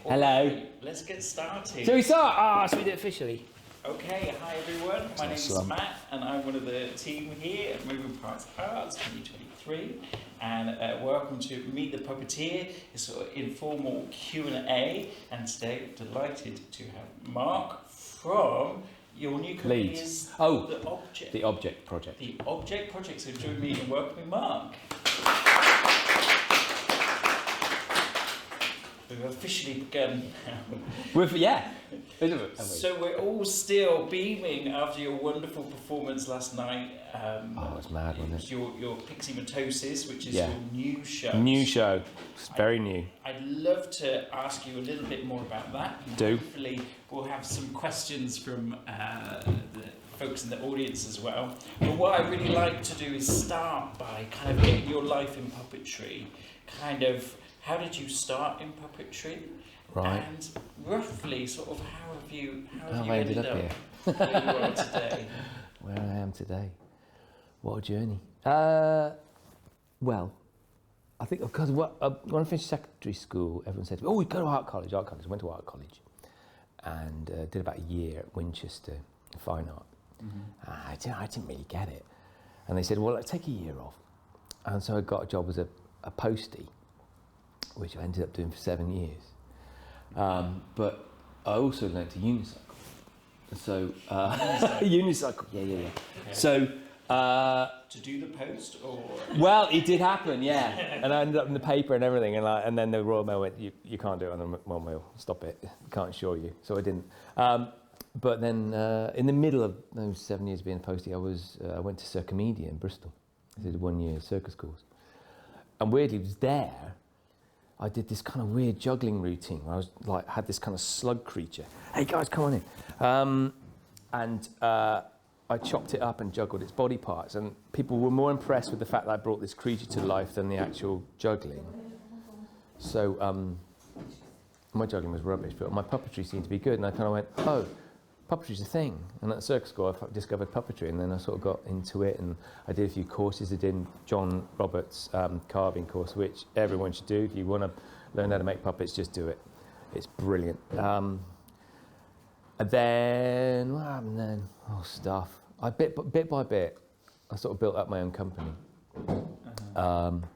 Hello. Let's get started. Shall we start? Should we do it officially? Okay, hi everyone. My name is Matt and I'm one of the team here at Moving Parts Arts 2023. And welcome to Meet the Puppeteer, a sort of informal Q&A. And today, delighted to have Marc from your new company Leeds. is The Object Project. The Object Project. So join me in welcoming Marc. We've officially begun Yeah. So we're all still beaming after your wonderful performance last night. It was mad, wasn't it? Your Pixie Mitosis, which is your new show. New show. It's very new. I'd love to ask you a little bit more about that. Do. Hopefully we'll have some questions from the folks in the audience as well. But what I really like to do is start by kind of getting your life in puppetry. Kind of, how did you start in puppetry? Right. And roughly, sort of, how have you I ended up here? where you are today? Where I am today. What a journey. Well, I think because when I finished secondary school, everyone said, "Oh, we go to art college." I went to art college, and did about a year at Winchester Fine Art. I didn't really get it, and they said, "Well, let's take a year off," and so I got a job as a postie, which I ended up doing for 7 years. But I also learned to unicycle. So unicycle, yeah. Okay. So To do the post, or well, it did happen, yeah. And I ended up in the paper and everything, and then the Royal Mail went, "You can't do it on the Royal Mail. Stop it. Can't insure you." So I didn't. But then in the middle of those 7 years being a postie, I went to Circomedia in Bristol. I did a 1 year circus course, and weirdly, it was there. I did this kind of weird juggling routine where I was like, had this kind of slug creature. "Hey guys, come on in." And I chopped it up and juggled its body parts, and people were more impressed with the fact that I brought this creature to life than the actual juggling. So my juggling was rubbish, but my puppetry seemed to be good, and I kind of went, "Oh, puppetry's a thing." And at circus school, I discovered puppetry, and then I sort of got into it, and I did a few courses. I did John Roberts' carving course, which everyone should do. If you want to learn how to make puppets, just do it. It's brilliant. And then, what happened then? Oh, stuff. Bit by bit, I sort of built up my own company. And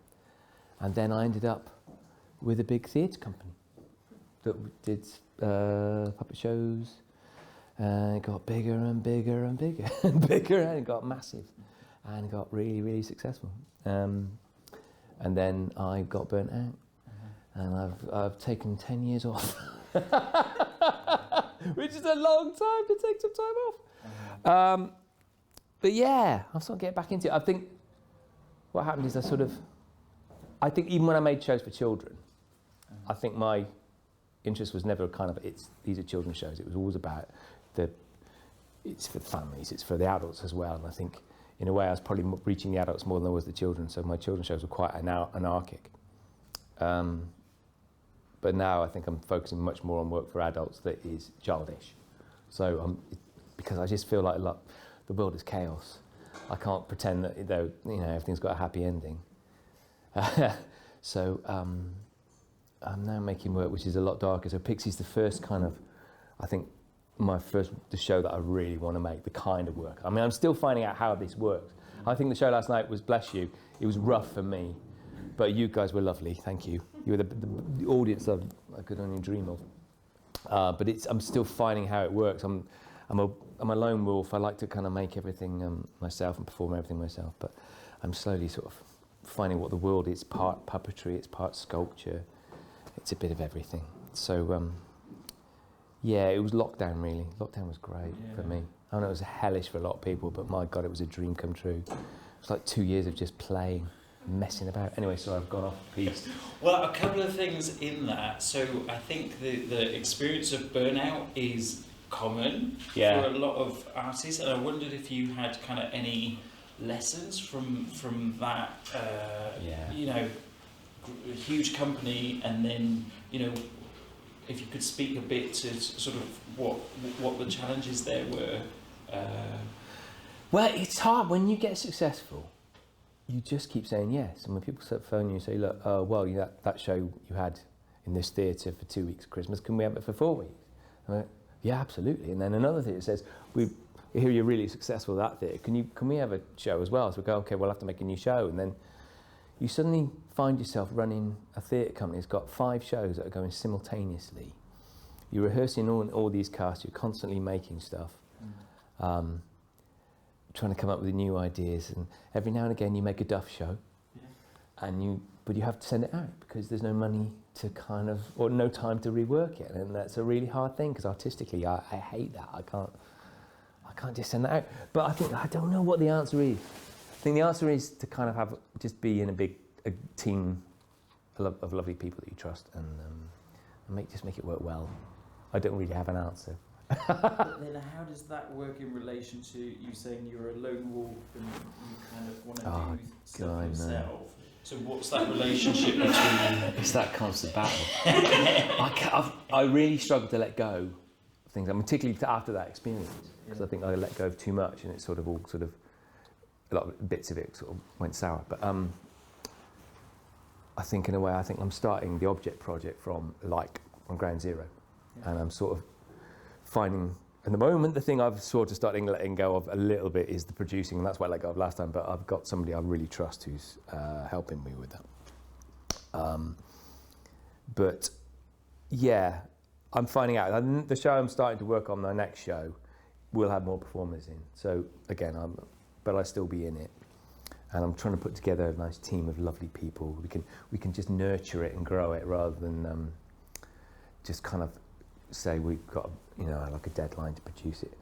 then I ended up with a big theatre company that did puppet shows. And it got bigger and bigger and bigger and bigger, and it got massive and got really, really successful. And then I got burnt out, and I've taken 10 years off, which is a long time to take some time off. But yeah, I'm sort of getting back into it. I think what happened is I think even when I made shows for children, I think my interest was never kind of, these are children's shows. It was always about it's for the families, it's for the adults as well. And I think in a way I was probably reaching the adults more than I was the children. So my children's shows were quite anarchic. But now I think I'm focusing much more on work for adults that is childish. So because I just feel like the world is chaos. I can't pretend that everything's got a happy ending. So I'm now making work which is a lot darker. So Pixie's the first kind of, I think, the show that I really want to make, the kind of work. I mean, I'm still finding out how this works. I think the show last night was, bless you, it was rough for me, but you guys were lovely, thank you. You were the audience I could only dream of. But I'm still finding how it works. I'm a lone wolf. I like to kind of make everything myself and perform everything myself, but I'm slowly sort of finding what the world is. Part puppetry, it's part sculpture, it's a bit of everything. So yeah, it was lockdown really. Lockdown was great for me. I know it was hellish for a lot of people, but my God, it was a dream come true. It was like 2 years of just playing, messing about. Anyway, so I've gone off piece. Well, a couple of things in that. So I think the experience of burnout is common for a lot of artists, and I wondered if you had kind of any lessons from that. You know, a huge company, and then if you could speak a bit to sort of what the challenges there were. Well, it's hard when you get successful. You just keep saying yes, and when people phone you and say, "Look, well, that show you had in this theatre for 2 weeks at Christmas. Can we have it for 4 weeks? I went, yeah, absolutely. And then another theatre says, we hear you're really successful at that theatre. Can we have a show as well? So we go, okay, we'll have to make a new show. And then you suddenly find yourself running a theatre company that's got 5 shows that are going simultaneously. You're rehearsing all these casts. You're constantly making stuff, trying to come up with new ideas. And every now and again, you make a duff show, but you have to send it out because there's no money to or no time to rework it, and that's a really hard thing because artistically, I hate that. I can't just send that out. But I don't know what the answer is. I think the answer is to kind of just be in a team of lovely people that you trust and just make it work well. I don't really have an answer. But then how does that work in relation to you saying you're a lone wolf and you kind of want to do stuff yourself? So what's that relationship between... It's that constant battle. I really struggle to let go of things, and particularly after that experience, because I think I let go of too much and it's sort of a lot of bits of it sort of went sour. But I think in a way, I'm starting the object project from ground zero. And I'm sort of finding, at the moment, the thing I've sort of starting letting go of a little bit is the producing, and that's what I let go of last time, but I've got somebody I really trust who's helping me with that. But yeah, I'm finding out. The show I'm starting to work on, the next show, will have more performers in. So again, but I'll still be in it. And I'm trying to put together a nice team of lovely people. We can just nurture it and grow it rather than just kind of say we've got like a deadline to produce it.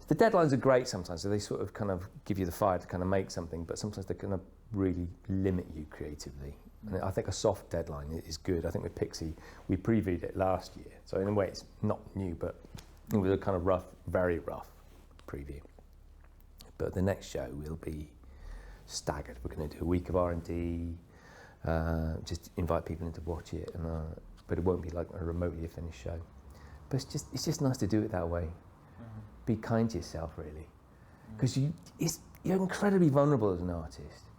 The deadlines are great sometimes, so they sort of kind of give you the fire to kind of make something, but sometimes they kind of really limit you creatively. And I think a soft deadline is good. I think with Pixie, we previewed it last year, so in a way it's not new, but it was a kind of rough, very rough preview. But the next show will be staggered. We're going to do a week of R&D, just invite people in to watch it, and but it won't be like a remotely finished show. But it's just nice to do it that way. Mm-hmm. Be kind to yourself, really, because you're incredibly vulnerable as an artist.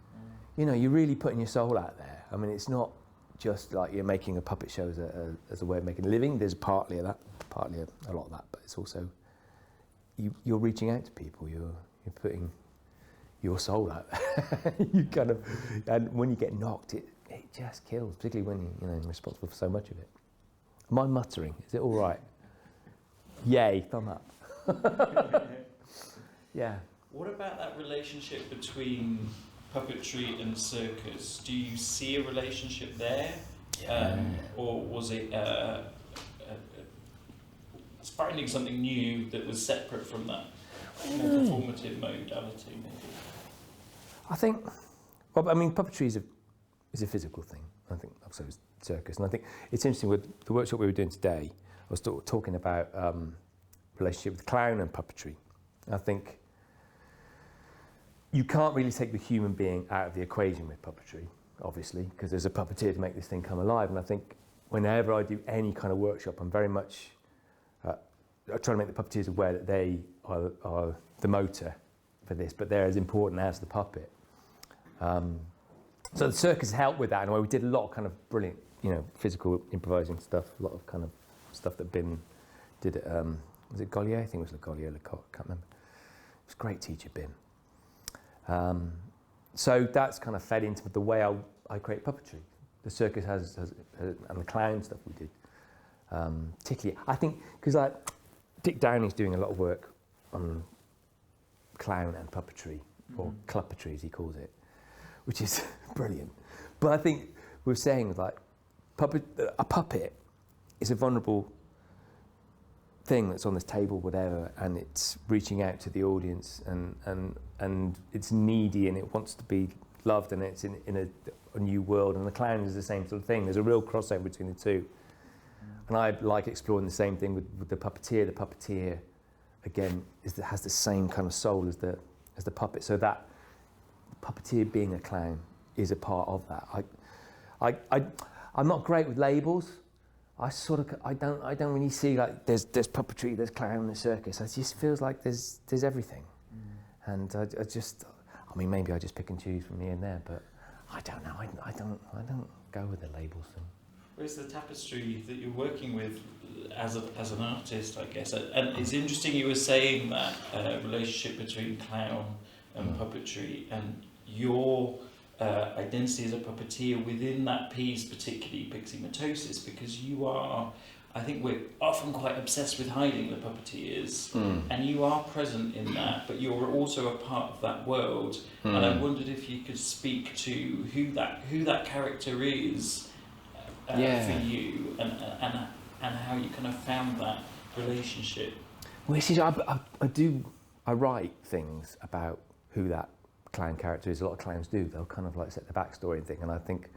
Mm-hmm. You're really putting your soul out there. I mean, it's not just like you're making a puppet show as a way of making a living. There's partly of that, partly a lot of that, but it's also you're reaching out to people. You're putting your soul out there. And when you get knocked, it just kills, particularly when you're responsible for so much of it. Am I muttering? Is it all right? Yay, thumb up. Yeah. What about that relationship between puppetry and circus? Do you see a relationship there? Or was it finding something new that was separate from that more performative modality, maybe? I think, puppetry is a physical thing. I think so is circus. And I think it's interesting with the workshop we were doing today, I was talking about relationship with clown and puppetry. I think you can't really take the human being out of the equation with puppetry, obviously, because there's a puppeteer to make this thing come alive. And I think whenever I do any kind of workshop, I'm very much trying to make the puppeteers aware that they are the motor for this, but they're as important as the puppet. So the circus helped with that in a way. We did a lot of kind of brilliant, physical improvising stuff, a lot of kind of stuff that Bim did at, was it Gollier? I think it was Gollier, Lecoq, I can't remember. It was a great teacher, Bim. So that's kind of fed into the way I create puppetry. The circus has and the clown stuff we did. Particularly, I think, because Dick Downey's doing a lot of work on clown and puppetry, or cluppetry as he calls it, which is brilliant. But I think we're saying a puppet is a vulnerable thing that's on this table, whatever, and it's reaching out to the audience, and it's needy, and it wants to be loved, and it's in a new world. And the clown is the same sort of thing. There's a real crossover between the two. And I like exploring the same thing with the puppeteer. The puppeteer, again, has the same kind of soul as the puppet. So that puppeteer being a clown is a part of that. I'm not great with labels. I don't really see there's puppetry, there's clown, there's circus. It just feels like there's everything. And maybe I just pick and choose from here and there, but I don't know. I don't go with the labels thing. where's the tapestry that you're working with as an artist, I guess? And it's interesting you were saying that relationship between clown and puppetry, and your identity as a puppeteer within that piece, particularly Pixie-matosis, because you are, I think we're often quite obsessed with hiding the puppeteers, and you are present in that, but you're also a part of that world. And I wondered if you could speak to who that character is for you, and how you kind of found that relationship. Well, you see, I write things about who that clown character is. A lot of clowns do. They'll kind of like set the backstory and thing. And I think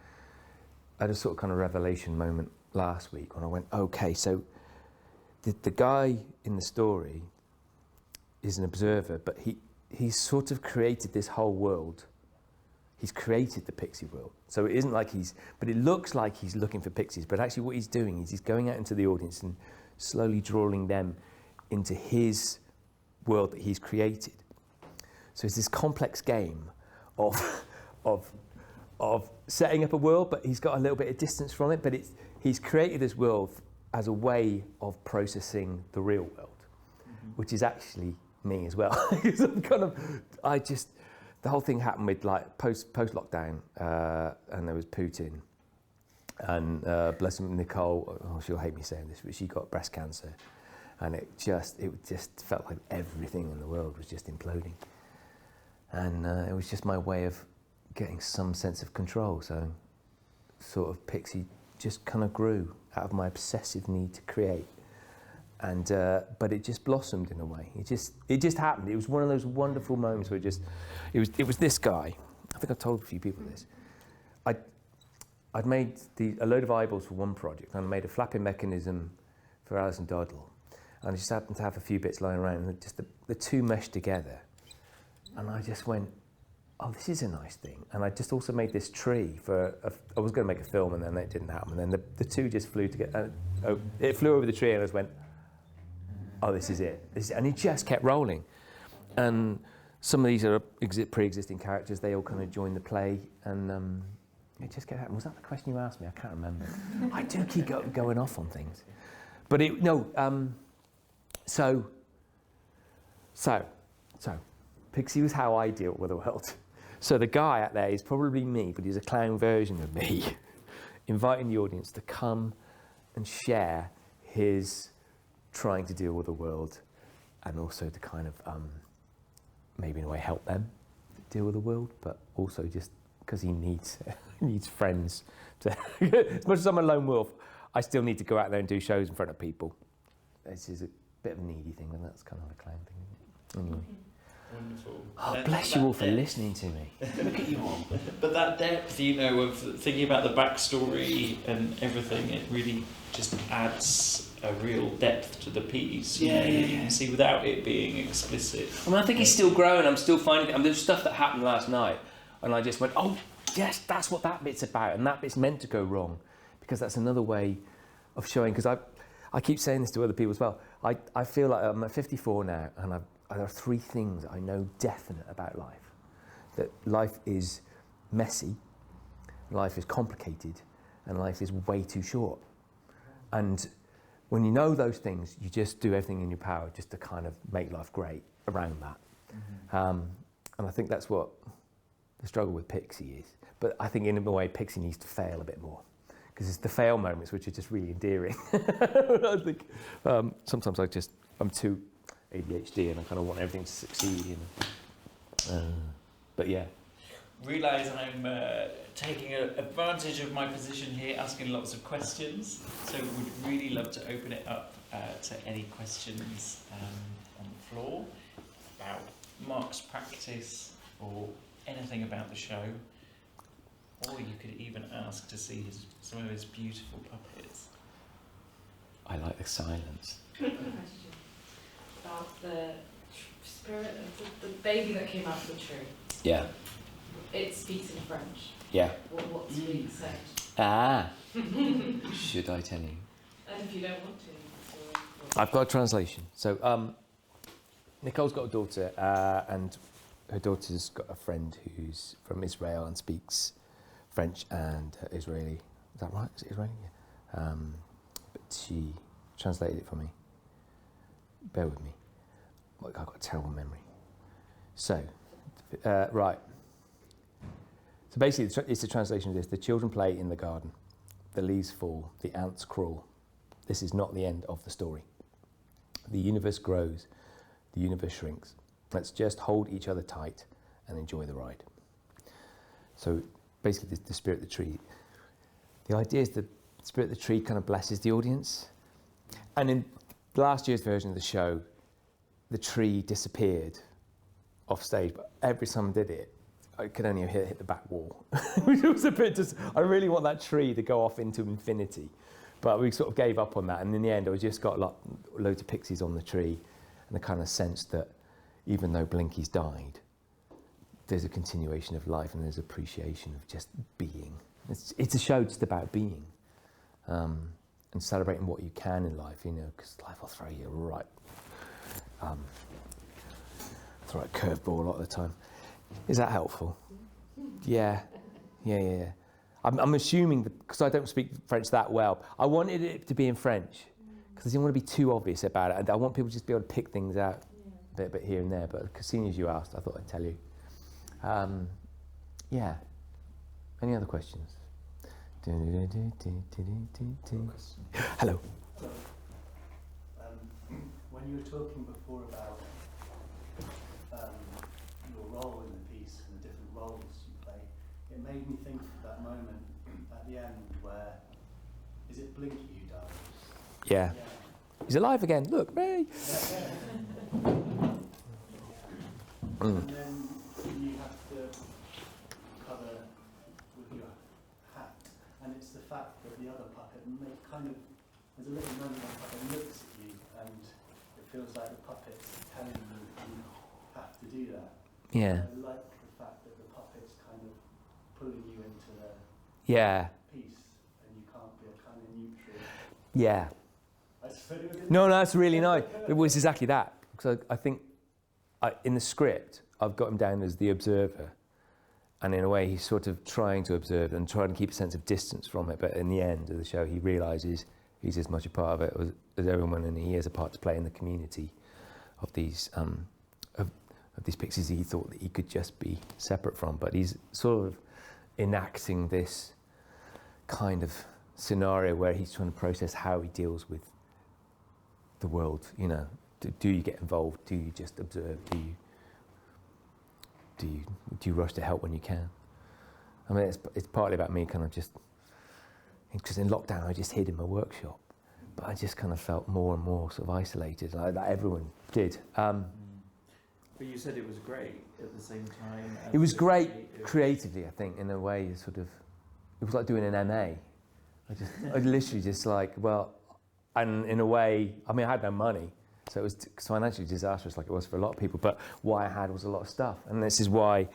I had a sort of kind of revelation moment last week when I went, okay, so the guy in the story is an observer, but he's sort of created this whole world. He's created the pixie world. So it isn't like but it looks like he's looking for pixies, but actually what he's doing is he's going out into the audience and slowly drawing them into his world that he's created. So it's this complex game of setting up a world, but he's got a little bit of distance from it, but he's created this world as a way of processing the real world, which is actually me as well. Because I'm kind of, the whole thing happened with like post-lockdown, and there was Putin, and bless him, Nicole, she'll hate me saying this, but she got breast cancer, and it just felt like everything in the world was just imploding. And it was just my way of getting some sense of control. So sort of Pixie just kind of grew out of my obsessive need to create. And but it just blossomed in a way. It just happened. It was one of those wonderful moments where it was this guy. I think I've told a few people this. I'd made a load of eyeballs for one project, and I made a flapping mechanism for Alison Doddle. And I just happened to have a few bits lying around, and just the two meshed together. And I just went, oh, this is a nice thing. And I just also made this tree I was going to make a film, and then it didn't happen. And then the two just flew together. It flew over the tree, and I just went, oh, this is it. And it just kept rolling. And some of these are pre-existing characters. They all kind of joined the play, and it just kept happening. Was that the question you asked me? I can't remember. I do keep going off on things. But so Pixie was how I deal with the world. So the guy out there is probably me, but he's a clown version of me, inviting the audience to come and share his trying to deal with the world, and also to kind of maybe in a way help them deal with the world, but also just because he needs friends. As much as I'm a lone wolf, I still need to go out there and do shows in front of people. This is a bit of a needy thing, and that's kind of a clown thing, isn't it? Anyway. Wonderful. Oh, bless you all for listening to me. Look at you all. But that depth, of thinking about the backstory and everything, it really just adds a real depth to the piece. You can see without it being explicit. I mean, I think it's still growing. I'm still finding it. There's stuff that happened last night, and I just went, oh, yes, that's what that bit's about, and that bit's meant to go wrong, because that's another way of showing. Because I keep saying this to other people as well. I feel like I'm at 54 now, and there are three things I know definite about life. That life is messy, life is complicated, and life is way too short. And when you know those things, you just do everything in your power just to kind of make life great around that. And I think that's what the struggle with Pixie is. But I think in a way, Pixie needs to fail a bit more, because it's the fail moments which are just really endearing. I think sometimes I'm too ADHD, and I kind of want everything to succeed. But yeah. Realise I'm taking advantage of my position here, asking lots of questions. So would really love to open it up to any questions on the floor about Marc's practice or anything about the show. Or you could even ask to see some of his beautiful puppets. I like the silence. Question about the spirit of the baby that came out of the tree. Yeah. It speaks in French. Yeah. What's being said? Ah. Should I tell you? And if you don't want to. I've got a translation. So Nicole's got a daughter, and her daughter's got a friend who's from Israel and speaks French and Israeli. Is that right? Is it Israeli? But she translated it for me. Bear with me. I've got a terrible memory. So, right. So basically, it's a translation of this. The children play in the garden. The leaves fall. The ants crawl. This is not the end of the story. The universe grows. The universe shrinks. Let's just hold each other tight and enjoy the ride. So basically, the spirit of the tree. The idea is that the spirit of the tree kind of blesses the audience. And in last year's version of the show, the tree disappeared off stage, but every time I did it, I could only hit the back wall. Which was a bit just, I really want that tree to go off into infinity. But we sort of gave up on that, and in the end, I just got loads of pixies on the tree, and the kind of sense that even though Blinky's died, there's a continuation of life, and there's appreciation of just being. It's a show just about being, and celebrating what you can in life, you know, because life will throw you right, throw a curveball a lot of the time. Is that helpful? Yeah. I'm assuming, because I don't speak French that well, I wanted it to be in French, because I didn't want to be too obvious about it. And I want people just to be able to pick things out a bit here and there. But as soon as you asked, I thought I'd tell you. Yeah. Any other questions? Hello. When you were talking before about your role in the piece and the different roles you play, it made me think of that moment at the end where, is it Blinky who died? Yeah. He's alive again. Look, Ray. And then you have to cover with your hat, and it's the fact that the other puppet there's a little moment where the puppet looks at you, and it feels like the puppet's telling you you have to do that. Yeah. I like the fact that the puppet's kind of pulling you into the piece, and you can't be a kind of neutral. Yeah. No, that's really nice. It was exactly that. Because I think in the script, I've got him down as the observer. And in a way, he's sort of trying to observe and trying to keep a sense of distance from it. But in the end of the show, he realises he's as much a part of it as everyone, and he has a part to play in the community of these of these pixies he thought that he could just be separate from. But he's sort of enacting this kind of scenario where he's trying to process how he deals with the world. You know, do you get involved? Do you just observe? Do you rush to help when you can? I mean, it's partly about me kind of just, because in lockdown I just hid in my workshop, but I just kind of felt more and more sort of isolated, like that everyone did. But you said it was great at the same time. It was great creatively, I think, in a way. It was like doing an MA. I literally just like, well, and in a way, I mean, I had no money. So it was financially disastrous, like it was for a lot of people. But what I had was a lot of stuff, and this is why,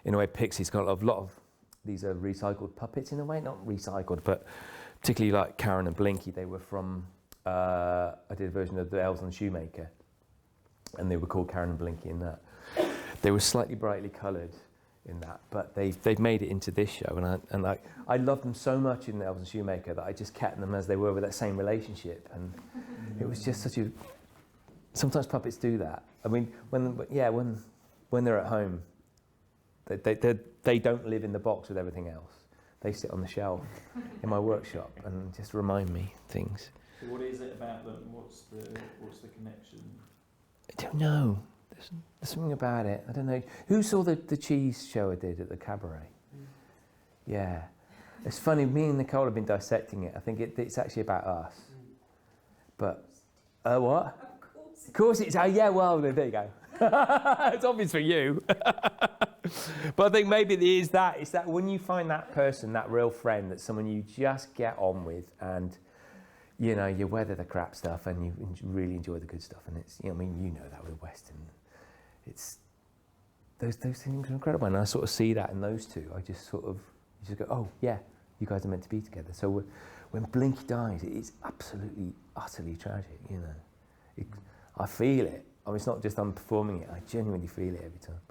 in a way, Pixie's got a lot of these are recycled puppets in a way, not recycled, but particularly like Karen and Blinky. They were from I did a version of the Elves and the Shoemaker, and they were called Karen and Blinky in that. They were slightly brightly coloured in that, but they've made it into this show, and I loved them so much in the Elves and Shoemaker that I just kept them as they were with that same relationship, and it was just such a. Sometimes puppets do that. I mean, when they're at home, they don't live in the box with everything else. They sit on the shelf in my workshop and just remind me things. So what is it about them? What's the connection? I don't know. There's something about it. I don't know. Who saw the cheese show I did at the cabaret? Yeah. It's funny, me and Nicole have been dissecting it. I think it's actually about us. But, what? Of course it's, yeah, well, there you go. It's obvious for you. But I think maybe it is that. It's that when you find that person, that real friend, that's someone you just get on with, and, you know, you weather the crap stuff and you really enjoy the good stuff. And it's, you know, I mean, you know that with Western. It's, those things are incredible. And I sort of see that in those two. I just sort of, you just go, oh, yeah, you guys are meant to be together. So when Blinky dies, it is absolutely, utterly tragic, you know. I feel it. I mean, it's not just I'm performing it. I genuinely feel it every time.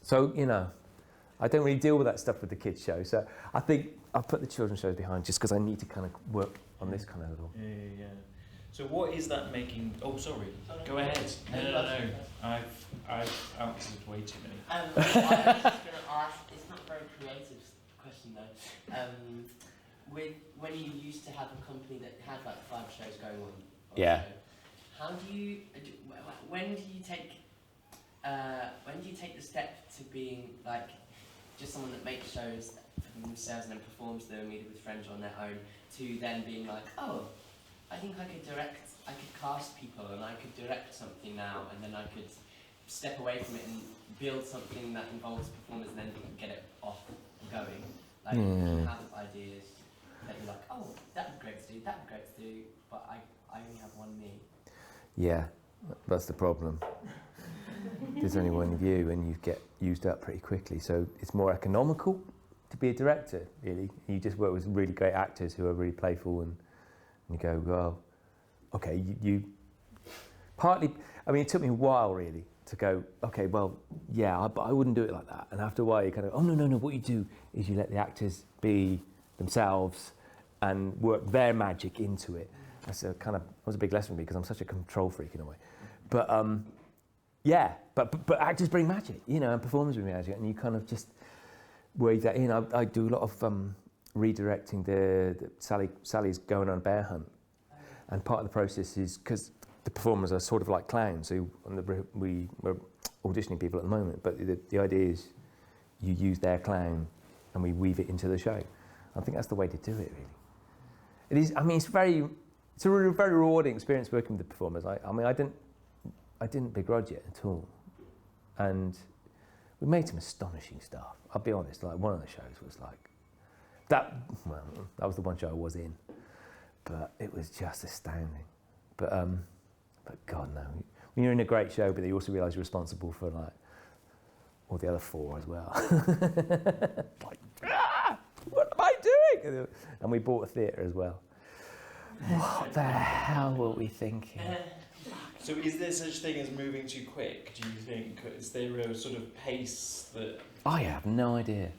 So, you know, I don't really deal with that stuff with the kids' show. So I think I'll put the children's shows behind just because I need to kind of work on this kind of level. Yeah. So what is that making? Oh, sorry. Go ahead. No. I've answered way too many. I was just going to ask. It's not a very creative question though. When you used to have a company that had like 5 shows going on. Yeah. How do you? When do you take the step to being like just someone that makes shows for themselves and then performs them either with friends or on their own, to then being like, oh, I think I could cast people and I could direct something now, and then I could step away from it and build something that involves performers and then get it off and going. Like you have ideas that you're like, oh, that'd be great to do, but I only have one me. Yeah, that's the problem. There's only one of you and you get used up pretty quickly, so it's more economical to be a director, really. You just work with really great actors who are really playful, and you go, well, okay, you partly, I mean, it took me a while really to go, okay, well, yeah, but I wouldn't do it like that. And after a while you kind of, oh no, what you do is you let the actors be themselves and work their magic into it. That's a kind of, that was a big lesson for me because I'm such a control freak in a way. But yeah, but actors bring magic, you know, and performers bring magic, and you kind of just weigh that in. I do a lot of redirecting the Sally's going on a bear hunt, and part of the process is because the performers are sort of like clowns. So we're auditioning people at the moment, but the idea is you use their clown and we weave it into the show. I think that's the way to do it, really. It is. I mean, it's a very rewarding experience working with the performers. I didn't begrudge it at all, and we made some astonishing stuff. I'll be honest. Like one of the shows was like that. Well, that was the one show I was in, but it was just astounding. But God no, when you're in a great show, but you also realise you're responsible for like all the other 4 as well. Like, what am I doing? And we bought a theatre as well. What the hell were we thinking? So is there such thing as moving too quick, do you think? Is there a sort of pace that... I have no idea.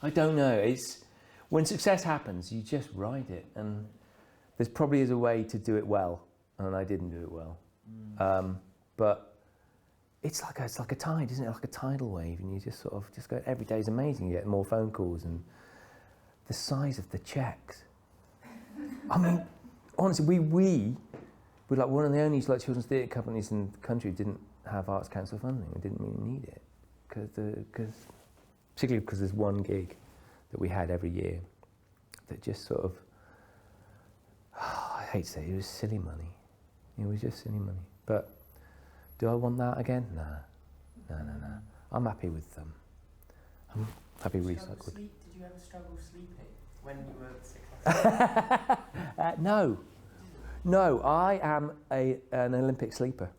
I don't know. It's when success happens, you just ride it, and there's probably is a way to do it well, and I didn't do it well. But it's like a tide, isn't it? Like a tidal wave, and you just sort of just go. Every day's amazing. You get more phone calls, and the size of the checks. I mean, honestly, we're like one of the only like children's theatre companies in the country who didn't have Arts Council funding. We didn't really need it particularly because there's one gig that we had every year that just sort of, I hate to say it was silly money. It was just silly money. But do I want that again? No. I'm happy with them. I'm happy recycled. Did you ever struggle sleeping when you were successful? No, I am an Olympic sleeper.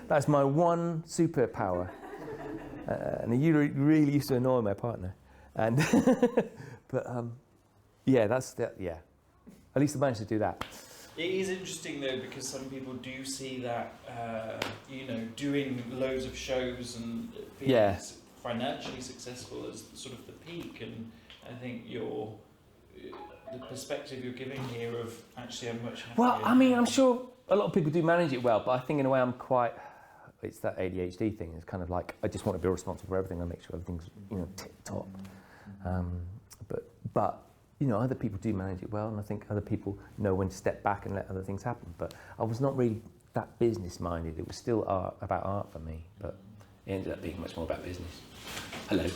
That's my one superpower. And you really used to annoy my partner. And but yeah, yeah. At least I managed to do that. It is interesting though, because some people do see that, doing loads of shows and being financially successful as sort of the peak. And I think the perspective you're giving here of actually I'm much happier. Well, I mean, I'm sure a lot of people do manage it well, but I think in a way I'm quite. It's that ADHD thing. It's kind of like I just want to be responsible for everything. I make sure everything's tip top. But other people do manage it well, and I think other people know when to step back and let other things happen. But I was not really that business minded. It was still about art for me, but it ended up being much more about business. Hello.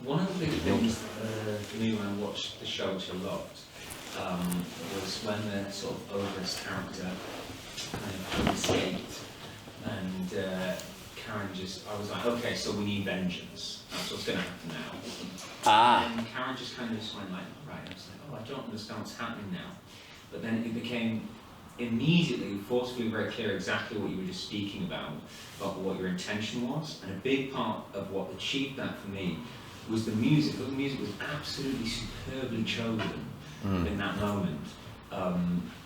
One of the big things for me when I watched the show, which I loved, was when the sort of ogress character kind of escaped. And Karen I was like, okay, so we need vengeance. That's what's going to happen now. And Karen just kind of went like, all right. I was like, oh, I don't understand what's happening now. But then it became immediately, forcefully very clear exactly what you were just speaking about what your intention was. And a big part of what achieved that for me was the music. The music was absolutely superbly chosen in that moment.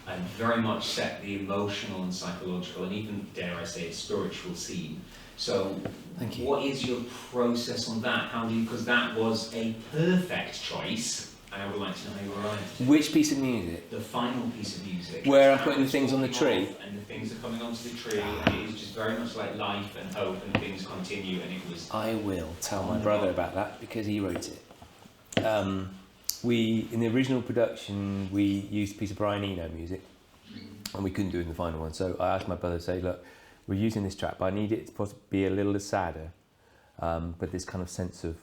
And very much set the emotional and psychological and even, dare I say, spiritual scene. So Thank you. What is your process on that? How do you, because that was a perfect choice. I would like to know how you arrived. Which piece of music? The final piece of music. Where I'm How putting the it's things on the walking tree? off And the things are coming onto the tree, and it is just very much like life and hope, and things continue, and it was... I will tell my brother about that because he wrote it. In the original production, we used a piece of Brian Eno music, and we couldn't do it in the final one. So I asked my brother to say, look, we're using this track, but I need it to possibly be a little sadder, but this kind of sense of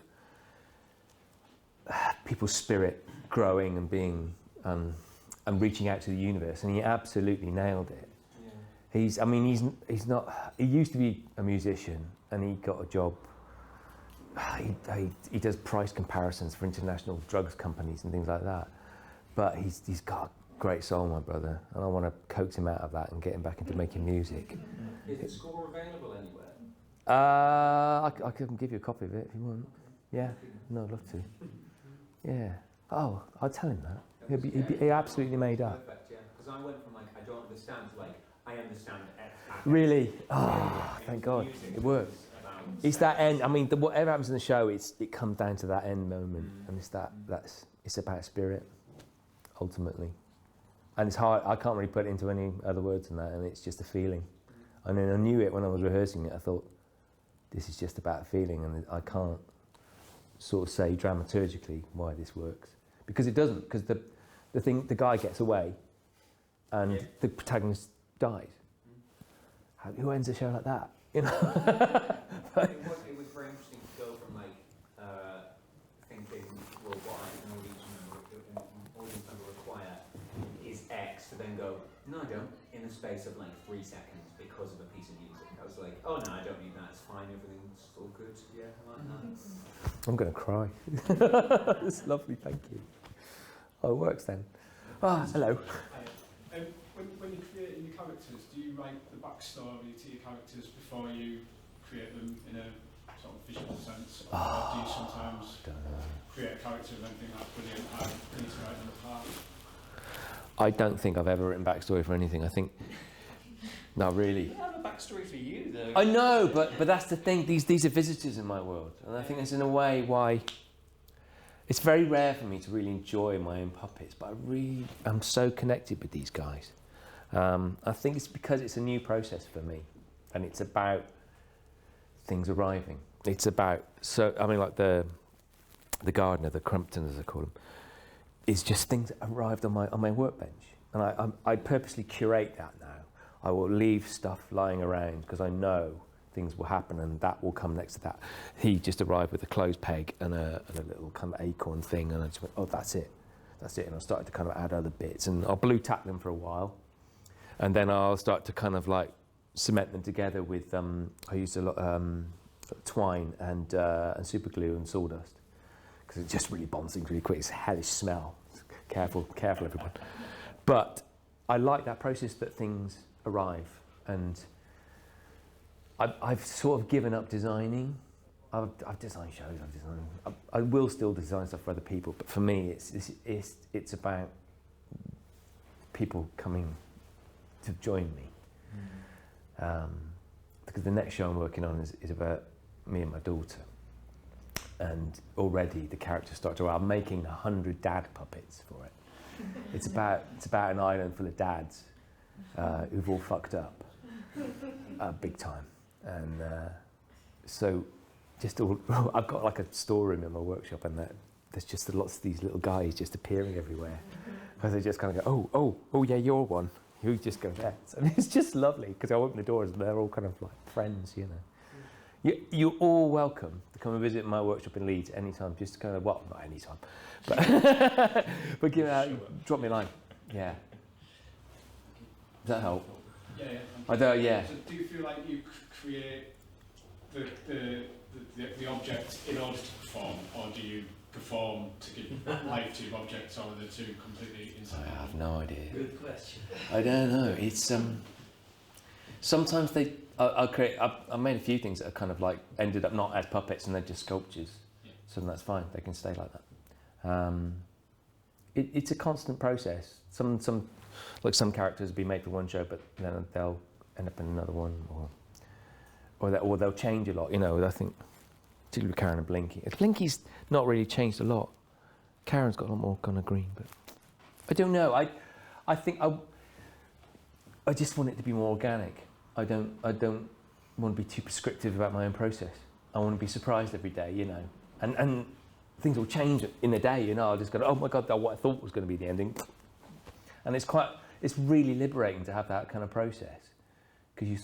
people's spirit growing and being and reaching out to the universe, and he absolutely nailed it. Yeah. He's not. He used to be a musician, and he got a job. He does price comparisons for international drugs companies and things like that. But he's got a great soul, my brother, and I want to coax him out of that and get him back into making music. Is the score available anywhere? I can give you a copy of it if you want. Yeah, no, I'd love to. Yeah. Oh, I'll tell him that. He absolutely made up. Perfect, yeah. Because I went from like, I don't understand to like, I understand X. Really? Oh, thank God. It works. It's that end. I mean, whatever happens in the show, it comes down to that end moment, and it's about spirit, ultimately. And it's hard. I can't really put it into any other words than that, and it's just a feeling. And then I knew it when I was rehearsing it. I thought, this is just about a feeling, and I can't sort of say dramaturgically why this works, because it doesn't. Because the guy gets away, and the protagonist dies. Who ends a show like that? You know. It was very interesting to go from like thinking, well, what an audience member require is X, to then go, no, I don't, in the space of like 3 seconds because of a piece of music. I was like, oh no, I don't need that. It's fine. Everything's all good. Yeah, I like that. I'm going to cry. It's lovely. Thank you. Oh, it works then. Ah, hello. When you create your characters, do you write the backstory to your characters before you create them in a sort of visual sense? Or do you sometimes create a character and then think that's brilliant, I need to write them apart? I don't think I've ever written backstory for anything. I think, not really. I have a backstory for you, though. I know, but that's the thing. These are visitors in my world, and I think that's in a way why it's very rare for me to really enjoy my own puppets. But I'm so connected with these guys. I think it's because it's a new process for me, and it's about things arriving. It's about like the gardener, the Crumpton as I call him, is just things that arrived on my workbench, and I purposely curate that now. I will leave stuff lying around because I know things will happen, and that will come next to that. He just arrived with a clothes peg and a little kind of acorn thing, and I just went, oh, that's it, and I started to kind of add other bits, and I'll blue tack them for a while. And then I'll start to kind of like cement them together with, I used a lot twine and super glue and sawdust, because it just really bonds things really quick. It's a hellish smell. Careful everyone. But I like that process that things arrive, and I've sort of given up designing. I've designed shows, I will still design stuff for other people, but for me it's about people coming to join me, because the next show I'm working on is about me and my daughter, and already the characters start to. I'm making 100 dad puppets for it. It's about an island full of dads who've all fucked up big time, and so I've got like a storeroom in my workshop, and there's just lots of these little guys just appearing everywhere, because they just kind of go, oh yeah, you're one. You just go there, and it's just lovely because I open the doors and they're all kind of like friends, you know. You're all welcome to come and visit my workshop in Leeds anytime. Just kind of not anytime, but drop me a line. Yeah. Does that help? Yeah. So do you feel like you create the object in order to perform, or do you perform to give life to your objects, or are the two completely inside? I have no idea. Good question. I don't know. It's sometimes I made a few things that are kind of like ended up not as puppets and they're just sculptures. Yeah. So that's fine. They can stay like that. It's a constant process. Some characters will be made for one show, but then they'll end up in another one, or they'll change a lot. You know, I think particularly with Karen and Blinky. Blinky's not really changed a lot. Karen's got a lot more kind of green, but I don't know. I think I just want it to be more organic. I don't want to be too prescriptive about my own process. I want to be surprised every day, you know, and things will change in a day, you know. I'll just go, oh my God, that's what I thought was going to be the ending, and it's really liberating to have that kind of process, because you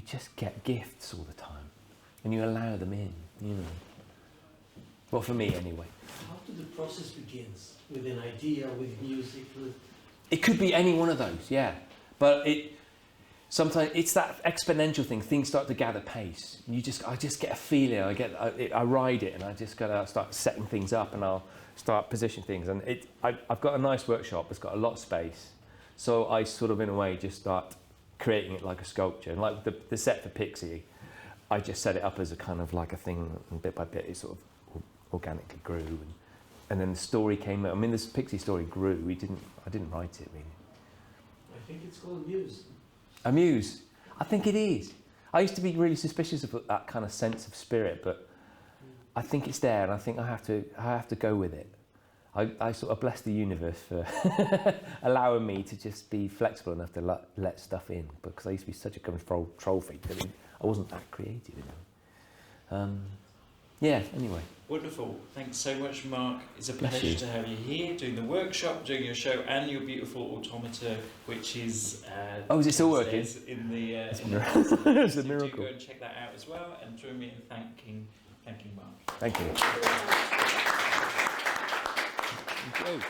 just get gifts all the time, and you allow them in, you know. Well, for me anyway. How do the process begins? With an idea, with music, with... It could be any one of those, yeah. But sometimes it's that exponential thing. Things start to gather pace. I just get a feeling. I ride it, and I just gotta start setting things up, and I'll start positioning things. And I've got a nice workshop. It's got a lot of space, so I sort of, in a way, just start creating it like a sculpture. And like the set for Pixie, I just set it up as a kind of like a thing, and bit by bit, it sort of organically grew, and then the story came out. I mean, this Pixie story grew. I didn't write it really. I think it's called Muse. A muse. I think it is. I used to be really suspicious of that kind of sense of spirit, but I think it's there, and I think I have to go with it. I sort of bless the universe for allowing me to just be flexible enough to let stuff in, because I used to be such a control freak that I wasn't that creative, you know. Yeah, anyway. Wonderful. Thanks so much, Mark. It's a pleasure to have you here, doing the workshop, doing your show, and your beautiful automata, which is... is it still working? In the... It's a miracle. Do go and check that out as well, and join me in thanking Mark. Thank you. Thank you.